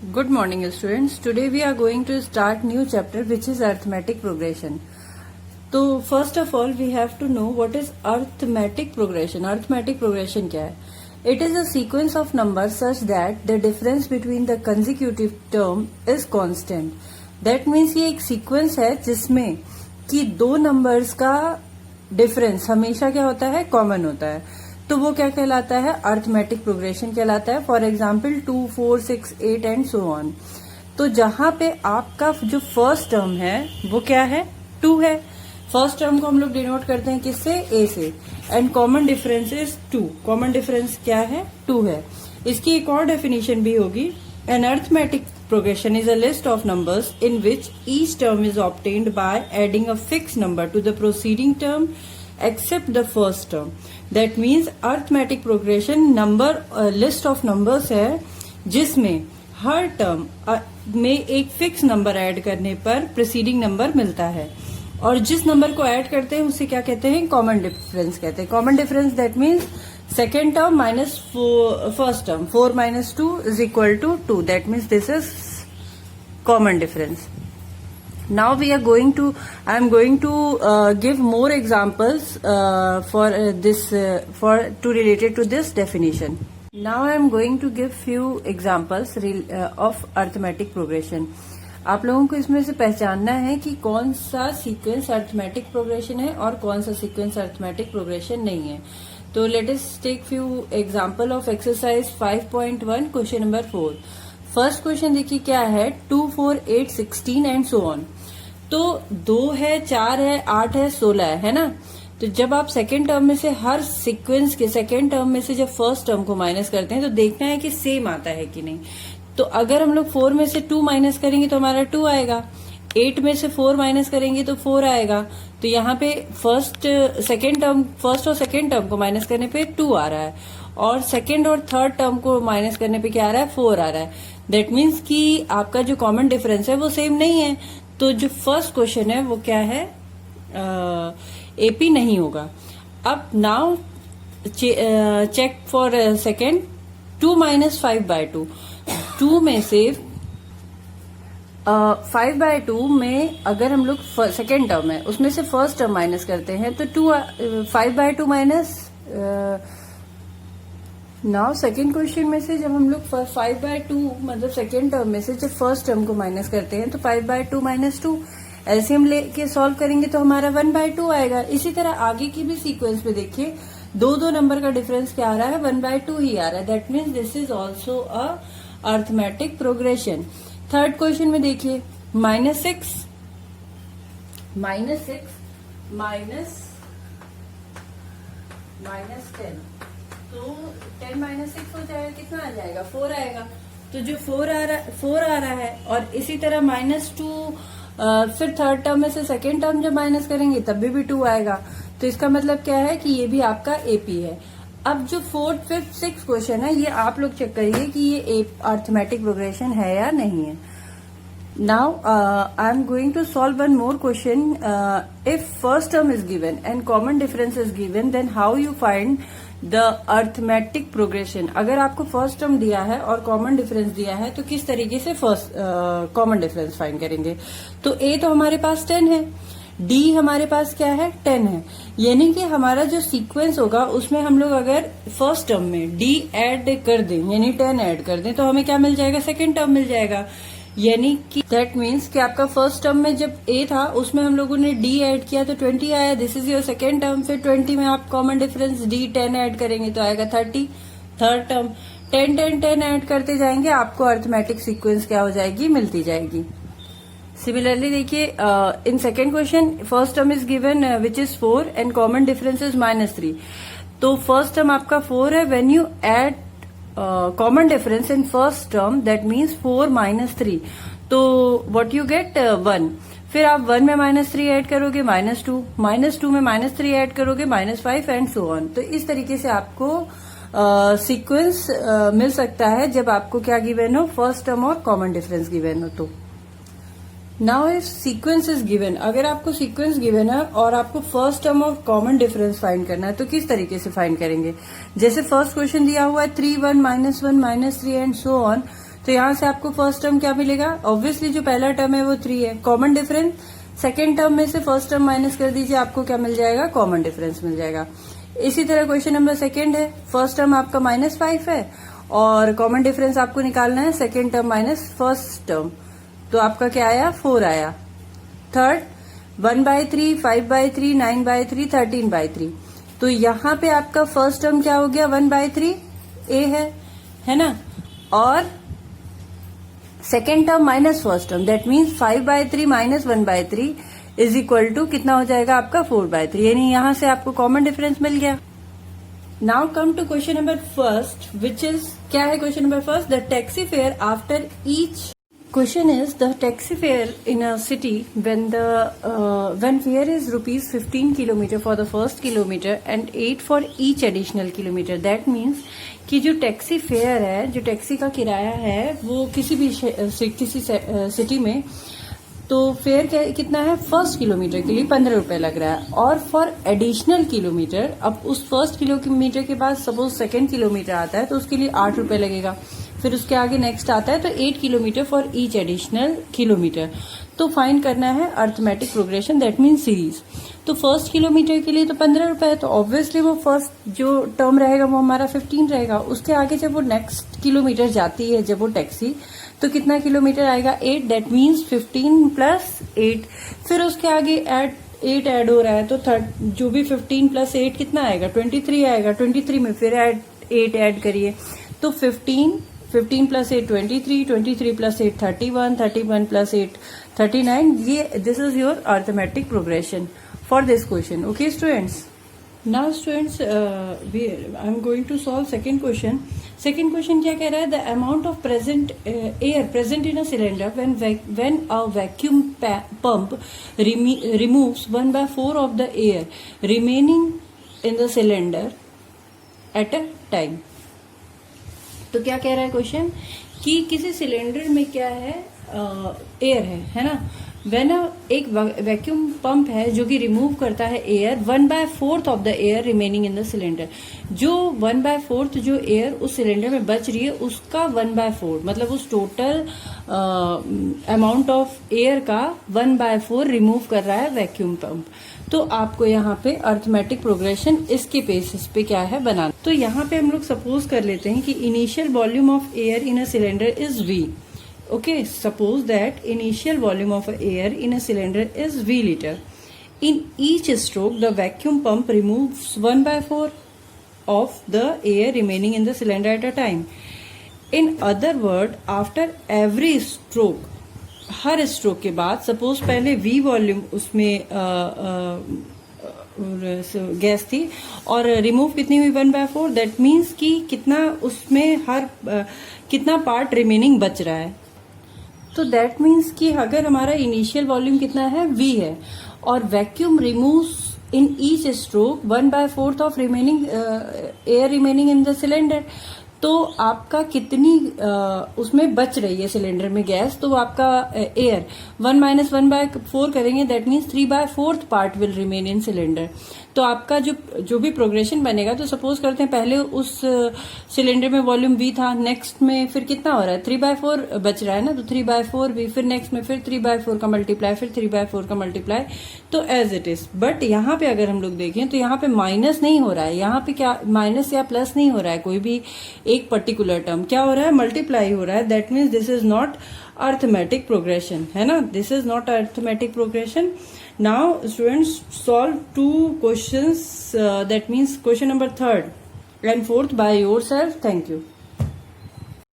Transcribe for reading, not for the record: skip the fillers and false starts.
Good morning, students. Today we are going to start new chapter, which is arithmetic progression. So first of all, we have to know what is arithmetic progression. Arithmetic progression क्या है? It is a sequence of numbers such that the difference between the consecutive term is constant. That means ये एक sequence है जिसमें कि दो numbers का difference हमेशा क्या होता है? Common होता है. तो वो क्या कहलाता है? अर्थमेटिक प्रोग्रेशन कहलाता है. For example 2, 4, 6, 8 and so on. तो जहां पे आपका जो फर्स्ट टर्म है वो क्या है? 2 है. फर्स्ट टर्म को हम लोग डिनोट करते हैं किससे? ए से. And common difference is 2. Common difference क्या है? 2 है. इसकी एक और डेफिनेशन भी होगी. An arithmetic progression is a list of numbers in which each term is obtained by adding a fixed number to the preceding term except the first term. That means arithmetic progression number list of numbers है जिसमें हर term में एक fix number add करने पर preceding number मिलता है और जिस नंबर को ऐड करते हैं उसे क्या कहते हैं? कॉमन डिफरेंस कहते हैं. Common difference that means second term minus first term. 4 minus 2 is equal to 2. That means this is common difference. Now I am going to give more examples to related to this definition. Now I am going to give few examples of arithmetic progression. आप लोगों को इसमें से पहचानना है कि कौन सा सीक्वेंस अर्थमेटिक प्रोग्रेशन है और कौन सा सीक्वेंस अर्थमेटिक प्रोग्रेशन नहीं है. तो let us take few example of exercise 5.1 question number 4. First question देखिए क्या है? 2, 4, 8, 16 एंड सो ऑन. तो 2 है, 4 है, 8 है, 16 है ना. तो जब आप सेकेंड टर्म में से हर सीक्वेंस के सेकेंड टर्म में से जब फर्स्ट टर्म को माइनस करते हैं तो देखना है कि सेम आता है कि नहीं. तो अगर हम लोग 4 में से 2 माइनस करेंगे तो हमारा 2 आएगा. 8 में से 4 माइनस करेंगे तो 4 आएगा. तो यहाँ पे फर्स्ट और सेकेंड टर्म को माइनस करने पे 2 आ रहा है और सेकेंड और थर्ड टर्म को माइनस करने पे क्या आ रहा है? 4 आ रहा है. दैट मीन्स कि आपका जो कॉमन डिफरेंस है वो सेम नहीं है. तो जो फर्स्ट क्वेश्चन है वो क्या है? एपी नहीं होगा. अब now check for second. 2 minus 5/2. 2 में से 5/2 में अगर हम लोग सेकेंड टर्म है उसमें से फर्स्ट टर्म माइनस करते हैं तो 5/2 माइनस. नाउ सेकेंड क्वेश्चन में से जब हम लोग 5/2 मतलब सेकेंड टर्म में से जब फर्स्ट टर्म को माइनस करते हैं तो 5/2 माइनस 2 एलसीएम लेके सॉल्व करेंगे तो हमारा 1/2 आएगा. इसी तरह आगे की भी सीक्वेंस में देखिए दो नंबर का डिफरेंस क्या आ रहा है? 1/2 ही आ रहा है. That means this is also a arithmetic progression. Third question में देखिए -6 माइनस 10. तो 10 माइनस 6 हो जाएगा. कितना आ जाएगा? 4 आएगा. तो जो 4 आ रहा है और इसी तरह -2 फिर थर्ड टर्म में से सेकेंड टर्म जब माइनस करेंगे तब भी 2 आएगा. तो इसका मतलब क्या है कि ये भी आपका एपी है. अब जो 4th, 5th, 6th क्वेश्चन है ये आप लोग चेक करिए कि ये अर्थमेटिक प्रोग्रेशन है या नहीं है. Now I am going to solve one more question. If first term is given and common difference is given then how you find the arithmetic progression. अगर आपको फर्स्ट टर्म दिया है और कॉमन डिफरेंस दिया है तो किस तरीके से फर्स्ट कॉमन डिफरेंस फाइंड करेंगे. तो ए तो हमारे पास 10 है, डी हमारे पास क्या है? 10 है. यानी कि हमारा जो सीक्वेंस होगा उसमें हम लोग अगर फर्स्ट टर्म में डी ऐड कर दें यानी 10 ऐड कर दें तो हमें क्या मिल जाएगा? सेकेंड टर्म मिल जाएगा. यानी कि दैट मीन्स कि आपका फर्स्ट टर्म में जब ए था उसमें हम लोगों ने डी ऐड किया तो 20 आया. This is your second term. फिर 20 में आप कॉमन डिफरेंस डी 10 ऐड करेंगे तो आएगा 30. थर्ड टर्म 10, 10, 10 ऐड करते जाएंगे आपको अर्थमेटिक सीक्वेंस क्या हो जाएगी? मिलती जाएगी. सिमिलरली देखिए in second question first term is given which is 4 and common difference is -3. तो फर्स्ट टर्म आपका 4 है. When you add common difference in first term that means 4 minus 3. तो व्हाट यू गेट? 1. फिर आप 1 में -3 ऐड करोगे -2, -2 में -3 ऐड करोगे -5 एंड सो ऑन. तो इस तरीके से आपको सीक्वेंस मिल सकता है जब आपको क्या गिवन हो? फर्स्ट टर्म और कॉमन डिफरेंस गिवन हो. तो now if sequence is given, अगर आपको सीक्वेंस गिवन है और आपको फर्स्ट टर्म और कॉमन डिफरेंस फाइंड करना है तो किस तरीके से फाइंड करेंगे? जैसे फर्स्ट क्वेश्चन दिया हुआ है 3, 1, -1, -3 एंड सो ऑन. तो यहाँ से आपको फर्स्ट टर्म क्या मिलेगा, ऑब्वियसली जो पहला टर्म है वो 3 है, कॉमन डिफरेंस सेकेंड टर्म में से फर्स्ट टर्म माइनस कर दीजिए, आपको क्या मिल जाएगा, कॉमन डिफरेंस मिल जाएगा। इसी तरह क्वेश्चन नंबर सेकेंड है, फर्स्ट टर्म आपका -5 है और कॉमन डिफरेंस आपको निकालना है second term minus first term, तो आपका क्या आया, 4 आया। थर्ड 1/3, 5/3, 9/3, 13/3, तो यहाँ पे आपका फर्स्ट टर्म क्या हो गया, 1/3 ए है ना, और second term minus first term, that means 5/3 minus 1/3 is equal to कितना हो जाएगा आपका 4/3, यानी यहां से आपको कॉमन डिफरेंस मिल गया। Now come to question number first, which is, क्या है question number first, the taxi fare after each question is the taxi fare in a city when fare is rupees 15 kilometer for the first kilometer and 8 for each additional kilometer, that means कि जो taxi fare है, जो taxi का किराया है, वो किसी भी सिटी में, तो फेयर कितना है, फर्स्ट किलोमीटर के लिए 15 रुपए लग रहा है, और फॉर एडिशनल किलोमीटर, अब उस फर्स्ट किलोमीटर के बाद सपोज सेकेंड किलोमीटर आता है तो उसके लिए 8 रुपए लगेगा, फिर उसके आगे नेक्स्ट आता है तो 8 kilometre for each additional kilometre. तो फाइंड करना है arithmetic progression, that means series. तो फर्स्ट किलोमीटर के लिए तो 15 रुपए है, तो ऑब्वियसली वो फर्स्ट जो टर्म रहेगा वो हमारा 15 रहेगा। उसके आगे जब वो नेक्स्ट किलोमीटर जाती है, जब वो टैक्सी, तो कितना किलोमीटर आएगा, 8, दैट मीन्स 15 प्लस 8, फिर उसके आगे 8 ऐड हो रहा है, तो जो भी 15 प्लस 8 कितना आएगा, 23 आएगा, 23 में फिर 8 ऐड करिए, तो 15 प्लस 8 23, 23 प्लस 8 31, 31 प्लस 8 39, ये this is your arithmetic progression for this question. Okay students, now students I am going to solve second question. Second question क्या कह रहा है, the amount of air present in a cylinder when a vacuum pump removes 1/4 of the air remaining in the cylinder at a time. तो क्या कह रहा है question, कि किसी सिलेंडर में क्या है, एयर है ना, वेन एक वैक्यूम पंप है जो कि रिमूव करता है air 1/4 of the air remaining in the cylinder, जो 1/4 जो एयर उस सिलेंडर में बच रही है उसका 1/4, मतलब उस टोटल अमाउंट ऑफ एयर का 1/4 रिमूव कर रहा है वैक्यूम पंप। तो आपको यहाँ पे अर्थमेटिक प्रोग्रेशन इसके बेसिस पे क्या है बनाना। तो यहाँ पे हम लोग सपोज कर लेते हैं कि initial volume of air in a cylinder is V. Okay, suppose that initial volume of air in a cylinder is V liter. In each stroke, the vacuum pump removes 1/4 of the air remaining in the cylinder at a time. In other words, after every stroke, her stroke के बाद, suppose पहले V volume उसमें gas थी और remove कितनी हुई 1/4, that means कि कितना उसमें कितना पार्ट रिमेनिंग बच रहा है। तो दैट मीन्स कि अगर हमारा इनिशियल वॉल्यूम कितना है, V है, और vacuum removes in each stroke 1/4 of remaining air remaining in the cylinder, तो आपका कितनी उसमें बच रही है सिलेंडर में गैस, तो आपका एयर 1 - 1/4 करेंगे, that means 3/4 part will remain in cylinder. तो आपका जो भी प्रोग्रेशन बनेगा, तो सपोज करते हैं पहले उस सिलेंडर में वॉल्यूम V था, नेक्स्ट में फिर कितना हो रहा है, 3/4 बच रहा है ना, तो 3/4 V, फिर नेक्स्ट में फिर 3/4 का मल्टीप्लाई, फिर 3/4 का मल्टीप्लाई, तो एज इट इज। बट यहाँ पे अगर हम लोग देखें तो यहाँ पे माइनस नहीं हो रहा है, यहाँ पे क्या माइनस या प्लस नहीं हो रहा है, कोई भी एक पर्टिकुलर टर्म क्या हो रहा है, मल्टीप्लाई हो रहा है, that means this is not arithmetic progression, है ना, this is not arithmetic progression. Now students solve two questions, that means question number 3rd and 4th by yourself. Thank you.